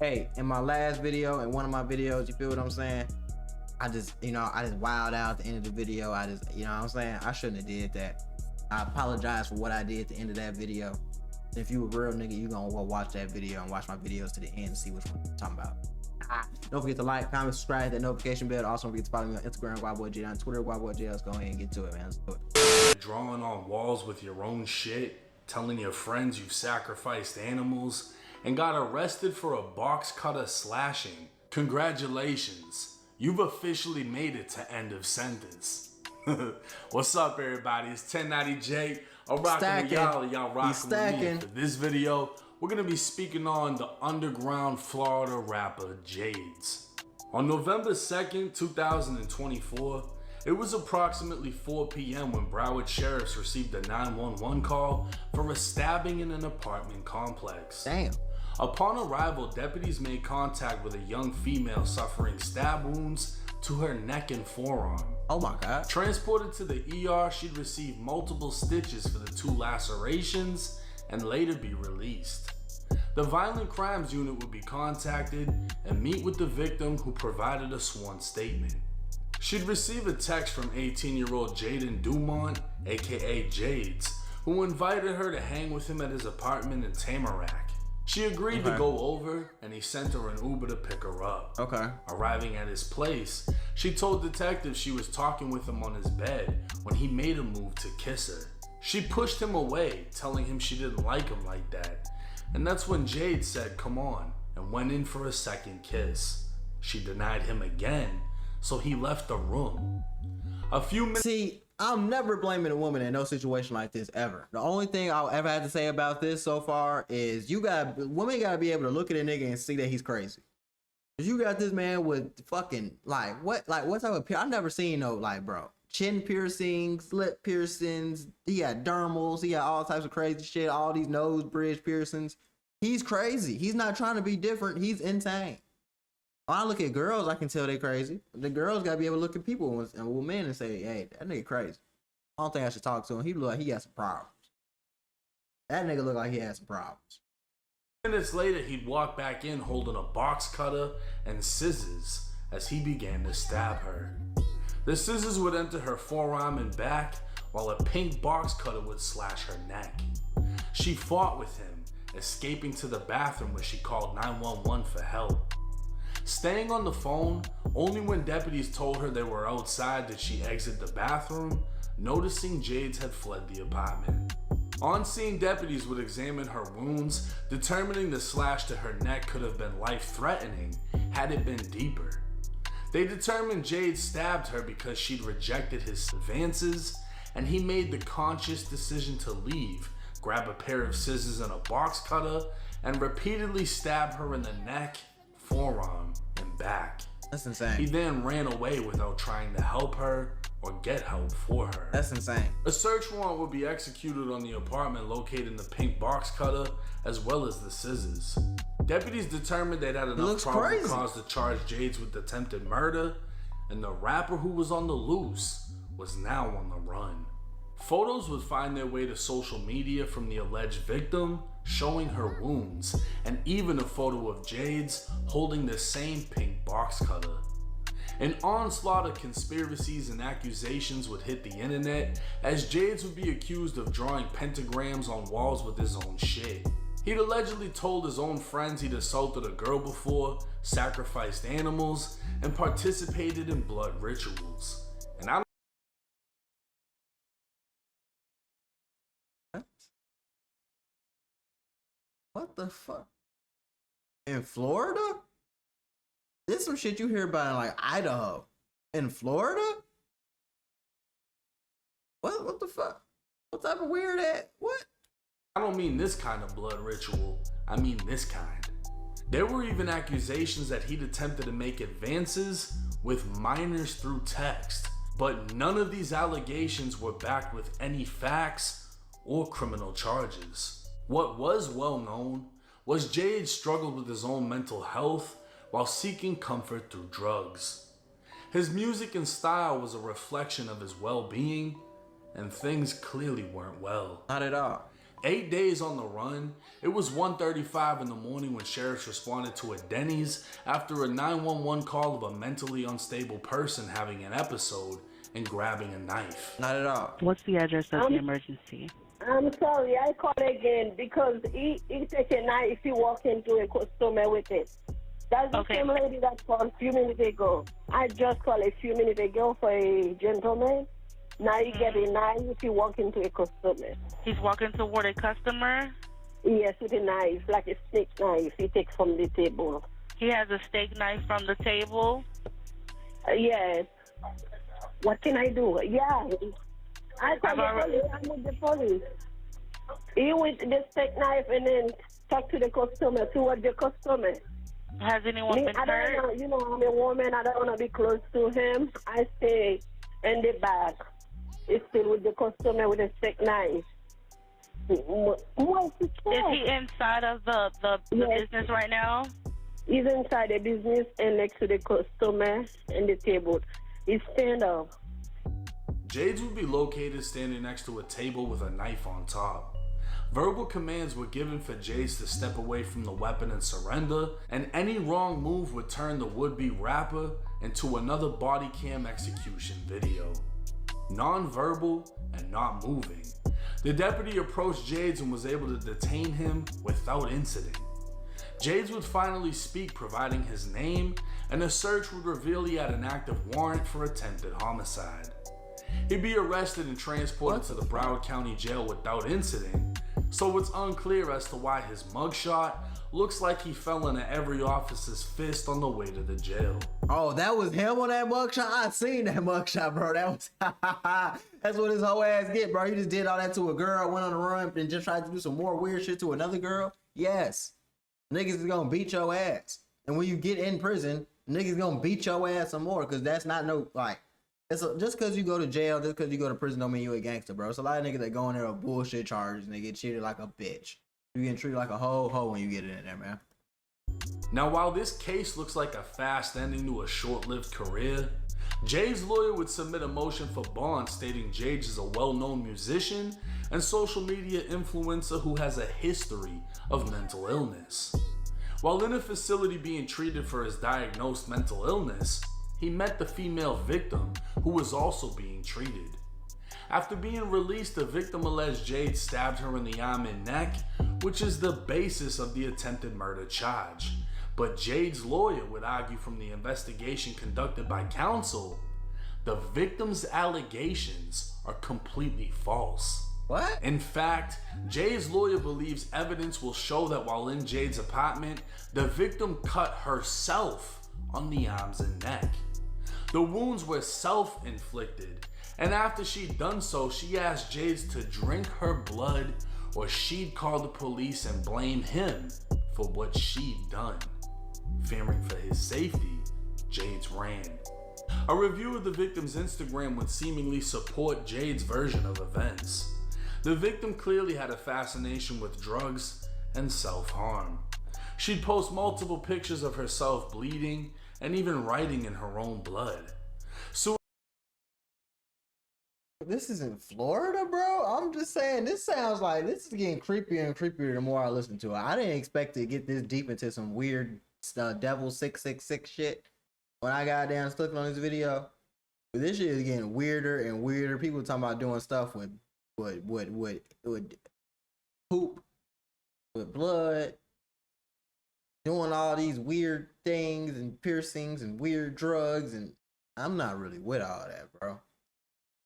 Hey, in my last video, in one of my videos, you feel what I'm saying? I just wilded out at the end of the video. You know what I'm saying? I shouldn't have did that. I apologize for what I did at the end of that video. If you a real nigga, you gonna watch that video and watch my videos to the end and see which one I'm talking about. Don't forget to like, comment, subscribe, hit that notification bell. Also, don't forget to follow me on Instagram, WildBoyJ, on Twitter, WildBoyJ. Let's go ahead and get to it, man. Let's do it. Drawing on walls with your own shit, telling your friends you've sacrificed animals, and got arrested for a box cutter slashing. Congratulations, you've officially made it to end of sentence. What's up, everybody? It's 1090J. I'm rocking with y'all, and y'all rocking with me. For this video, we're gonna be speaking on the underground Florida rapper Jades. On November 2nd, 2024, it was approximately 4 p.m. when Broward sheriffs received a 911 call for a stabbing in an apartment complex. Damn. Upon arrival, deputies made contact with a young female suffering stab wounds to her neck and forearm. Oh my God. Transported to the ER, she'd receive multiple stitches for the 2 lacerations and later be released. The Violent Crimes Unit would be contacted and meet with the victim, who provided a sworn statement. She'd receive a text from 18-year-old Jaden Dumont, aka Jades, who invited her to hang with him at his apartment in Tamarack. She agreed to go over, and he sent her an Uber to pick her up. Arriving at his place, she told detectives she was talking with him on his bed when he made a move to kiss her. She pushed him away, telling him she didn't like him like that. And that's when Jade said, "Come on," and went in for a second kiss. She denied him again, so he left the room. A few minutes. See, I'm never blaming a woman in no situation like this ever. The only thing I'll ever have to say about this so far is women gotta be able to look at a nigga and see that he's crazy. Cause you got this man with fucking what type of I've never seen no bro. Chin piercings, lip piercings, he got dermals, he got all types of crazy shit, all these nose bridge piercings. He's crazy. He's not trying to be different. He's insane. When I look at girls, I can tell they crazy. The girls gotta be able to look at people and men and say, "Hey, that nigga crazy. I don't think I should talk to him. He look like he got some problems." That nigga look like he had some problems. Minutes later, he'd walk back in holding a box cutter and scissors as he began to stab her. The scissors would enter her forearm and back, while a pink box cutter would slash her neck. She fought with him, escaping to the bathroom where she called 911 for help. Staying on the phone, only when deputies told her they were outside did she exit the bathroom, noticing Jades had fled the apartment. On-scene deputies would examine her wounds, determining the slash to her neck could have been life-threatening had it been deeper. They determined Jade stabbed her because she'd rejected his advances, and he made the conscious decision to leave, grab a pair of scissors and a box cutter, and repeatedly stab her in the neck, forearm, and back. That's insane. He then ran away without trying to help her or get help for her. That's insane. A search warrant would be executed on the apartment locating the pink box cutter as well as the scissors. Deputies determined they'd had enough probable cause to charge Jades with attempted murder, and the rapper who was on the loose was now on the run. Photos would find their way to social media from the alleged victim, showing her wounds, and even a photo of Jades holding the same pink box cutter. An onslaught of conspiracies and accusations would hit the internet, as Jades would be accused of drawing pentagrams on walls with his own shit. He'd allegedly told his own friends he'd assaulted a girl before, sacrificed animals, and participated in blood rituals. And What the fuck? In Florida? This some shit you hear about in Idaho. In Florida? What the fuck? What type of weird ass? What? I don't mean this kind of blood ritual, I mean this kind. There were even accusations that he'd attempted to make advances with minors through text, but none of these allegations were backed with any facts or criminal charges. What was well known was Jade struggled with his own mental health while seeking comfort through drugs. His music and style was a reflection of his well-being, and things clearly weren't well. Not at all. 8 days on the run, it was 1:35 in the morning when sheriffs responded to a Denny's after a 911 call of a mentally unstable person having an episode and grabbing a knife. Not at all. What's the address of the emergency? I'm sorry, I called again because he take a knife, he walk into a customer with it. That's the same lady that called a few minutes ago. I just called a few minutes ago for a gentleman. Now he get a knife, he walk into a customer. He's walking toward a customer? Yes, with a knife, like a steak knife he takes from the table. He has a steak knife from the table? Yes. What can I do? Yeah. I called the police. I'm with the police. He with the steak knife and then talk to the customer, toward the customer. Has anyone been I don't hurt? know, you know, I'm a woman. I don't want to be close to him. I stay in the back. He's still with the customer with a steak knife. Is he inside of the business right now? He's inside the business and next to the customer and the table. He's stand up. Jades would be located standing next to a table with a knife on top. Verbal commands were given for Jades to step away from the weapon and surrender, and any wrong move would turn the would-be rapper into another body cam execution video. Non-verbal and not moving, the deputy approached Jades and was able to detain him without incident. Jades would finally speak, providing his name, and a search would reveal he had an active warrant for attempted homicide. He'd be arrested and transported to the Broward County Jail without incident, so it's unclear as to why his mugshot looks like he fell into every officer's fist on the way to the jail. Oh, that was him on that mugshot? I seen that mugshot, bro. That was that's what his whole ass get, bro. He just did all that to a girl, went on the run, and just tried to do some more weird shit to another girl. Yes. Niggas is gonna beat your ass. And when you get in prison, niggas gonna beat your ass some more, because that's not no, like, just because you go to jail, just because you go to prison don't mean you a gangster, bro. It's a lot of niggas that go in there with bullshit charges and they get treated like a bitch. You getting treated like a hoe when you get in there, man. Now, while this case looks like a fast ending to a short-lived career, Jay's lawyer would submit a motion for bond stating Jade is a well-known musician and social media influencer who has a history of mental illness. While in a facility being treated for his diagnosed mental illness, he met the female victim who was also being treated. After being released, the victim alleged Jade stabbed her in the arm and neck, which is the basis of the attempted murder charge. But Jade's lawyer would argue from the investigation conducted by counsel, the victim's allegations are completely false. What? In fact, Jade's lawyer believes evidence will show that while in Jade's apartment, the victim cut herself on the arms and neck. The wounds were self-inflicted, and after she'd done so, she asked Jade to drink her blood or she'd call the police and blame him for what she'd done. Fearing for his safety, Jade ran. A review of the victim's Instagram would seemingly support Jade's version of events. The victim clearly had a fascination with drugs and self-harm. She'd post multiple pictures of herself bleeding and even writing in her own blood. So this is in Florida, bro? I'm just saying, this sounds like this is getting creepier and creepier the more I listen to it. I didn't expect to get this deep into some weird devil 666 shit when I got down clicking on this video. But this shit is getting weirder and weirder. People talking about doing stuff with poop, with blood, doing all these weird things and piercings and weird drugs, and I'm not really with all that, bro.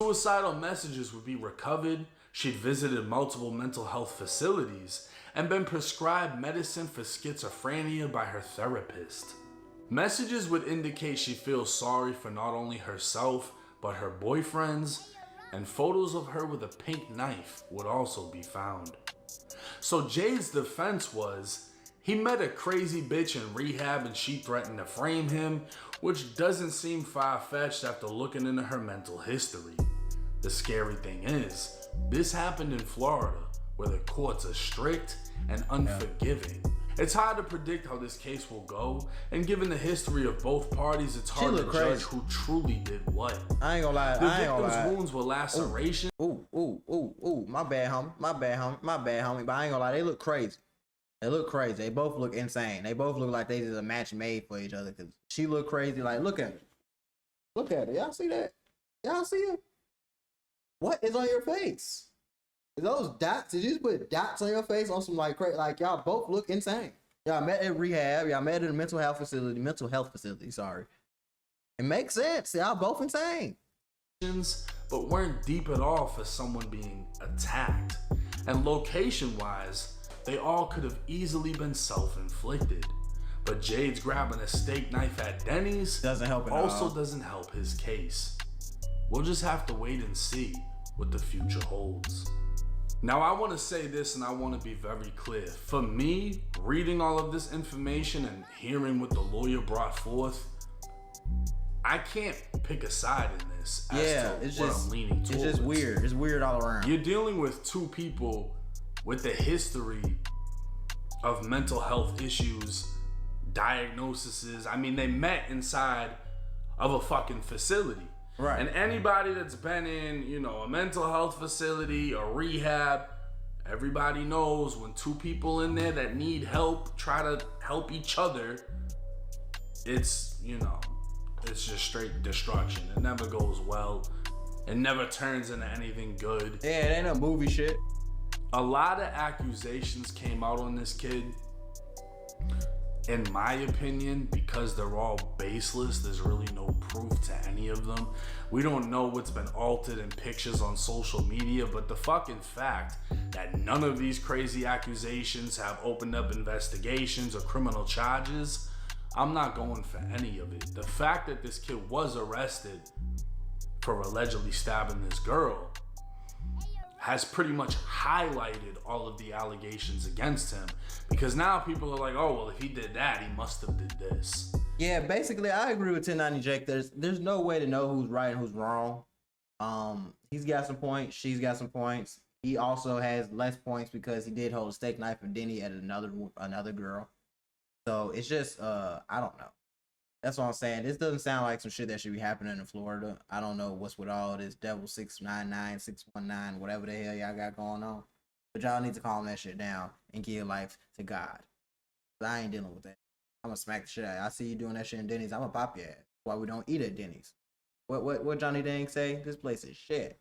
Suicidal messages would be recovered. She'd visited multiple mental health facilities and been prescribed medicine for schizophrenia by her therapist. Messages would indicate she feels sorry for not only herself, but her boyfriends, and photos of her with a pink knife would also be found. So Jade's defense was, he met a crazy bitch in rehab and she threatened to frame him, which doesn't seem far-fetched after looking into her mental history. The scary thing is, this happened in Florida, where the courts are strict and unforgiving. It's hard to predict how this case will go, and given the history of both parties, it's hard to judge who truly did what. I ain't gonna lie. The victim's wounds were laceration. Ooh. My bad, homie. But I ain't gonna lie. They look crazy. They both look insane. They both look like they did a match made for each other. Cause she look crazy. Like, look at her. Y'all see that? Y'all see it? What is on your face? Is those dots? Did you just put dots on your face on some like crazy? Like, y'all both look insane. Y'all met at rehab. Y'all met at a mental health facility. Sorry. It makes sense. Y'all both insane. But weren't deep at all for someone being attacked. And location-wise, they all could have easily been self-inflicted. But Jade's grabbing a steak knife at Denny's doesn't help doesn't help his case. We'll just have to wait and see what the future holds. Now, I want to say this, and I want to be very clear. For me, reading all of this information and hearing what the lawyer brought forth, I can't pick a side in this as to what I'm leaning towards. It's just weird. It's weird all around. You're dealing with two people with a history of mental health issues, diagnoses. I mean, they met inside of a fucking facility. Right. And anybody that's been in, a mental health facility or rehab, everybody knows when two people in there that need help try to help each other, it's just straight destruction. It never goes well. It never turns into anything good. Yeah, it ain't a movie shit. A lot of accusations came out on this kid. In my opinion, because they're all baseless, there's really no proof to any of them. We don't know what's been altered in pictures on social media, but the fucking fact that none of these crazy accusations have opened up investigations or criminal charges, I'm not going for any of it. The fact that this kid was arrested for allegedly stabbing this girl has pretty much highlighted all of the allegations against him, because now people are like, oh, well, if he did that, he must have did this. Yeah, basically, I agree with 1090 Jake. There's no way to know who's right and who's wrong. He's got some points. She's got some points. He also has less points because he did hold a steak knife of Denny at another girl. So it's just, I don't know. That's what I'm saying. This doesn't sound like some shit that should be happening in Florida. I don't know what's with all this Devil 699, 619, whatever the hell y'all got going on. But y'all need to calm that shit down and give life to God. I ain't dealing with that. I'm gonna smack the shit out. I see you doing that shit in Denny's. I'm gonna pop your ass. That's why we don't eat at Denny's. What Johnny Dang say? This place is shit.